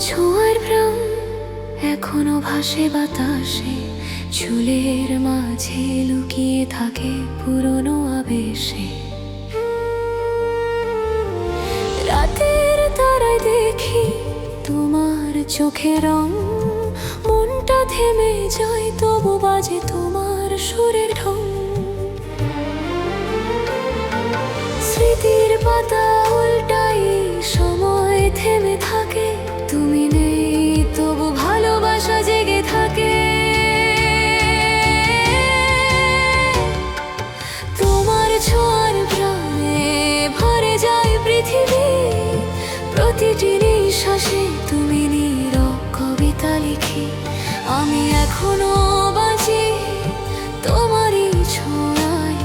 ছোঁয়ার প্রাণ এখনো ভাসে বাতাসে, চুলের মাঝে লুকিয়ে থাকে পুরনো আবেশে। রাতের তারায় দেখি তোমার চোখের রং, মনটা থেমে যায় তবু বাজে তোমার সুরের ঢং। স্মৃতির পাতা উল্টাই সময় থেমে থাকে, তুমি নেই তবু ভালোবাসা জেগে থাকে। তোমার ছোঁয়ার প্রাণে ভরে যায় পৃথিবী, প্রতিটি নিঃশ্বাসে তুমি নীরব কবিতা লিখি। আমি এখনো বাঁচি তোমারই ছোঁয়ায়,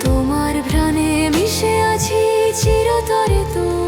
তোমার প্রাণে মিশে আছি চিরতরে তোমায়।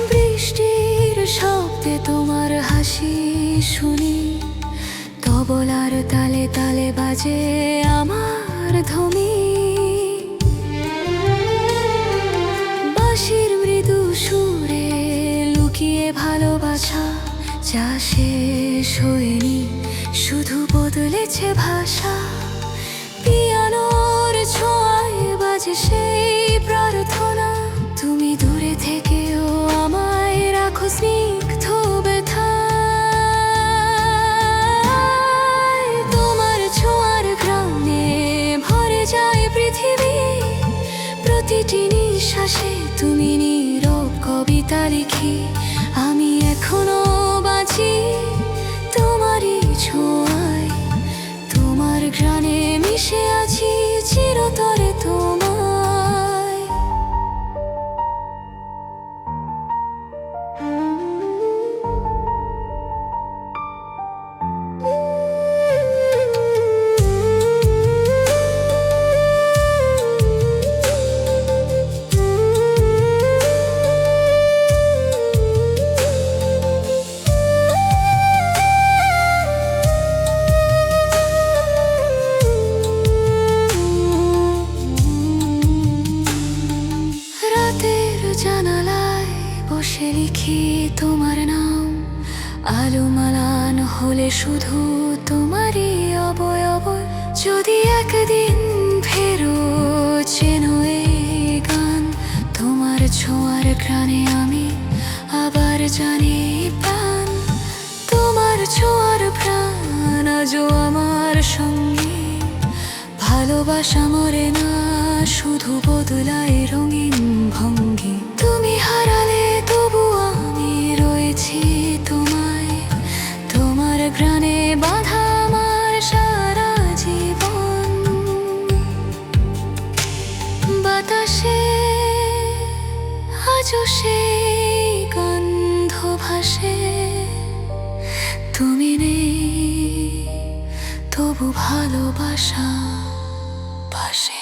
বৃষ্টির শব্দে তোমার হাসি শুনি, তবলার তালে তালে বাজে আমার ধ্বনি। বাঁশির মৃদু সুরে লুকিয়ে ভালোবাসা, যা শেষ হয়নি শুধু বদলেছে ভাষা। পিয়ানোর ছোঁয়ায় বাজে সেই প্রার্থনা, তুমি দূরে থেকেও আমায় রাখো স্নিগ্ধ ব্যথায়। তোমার ছোঁয়ার ঘ্রাণে ভরে যায় পৃথিবী, প্রতিটি নিঃশ্বাসে তুমি নীরব কবিতা লিখি। আমি এখনো বাঁচি তোমারই ছোঁয়ায়, তোমার ঘ্রাণে মিশে আছি চিরতরে তোমায়। জানালায় বসে লিখি তোমার নাম, আলো মালান হলে শুধু তোমারই অবয়ব। যদি একদিন ফেরো চেনো এই গান, তোমার ছোঁয়ার ঘ্রাণে আমি আবার জানি প্রাণ। তোমার ছোঁয়ার প্রাণ আজও আমার সঙ্গে, ভালোবাসা মরে না শুধু বদলায় রঙিন ভঙ্গি। তুমি হারালে তবু আমি রয়েছি তোমায়, তোমার ঘ্রাণে বাঁধা আমার সারা জীবন। বাতাসে আজও সেই গন্ধ ভাসে, তুমি নেই তবু ভালোবাসা ভাসে।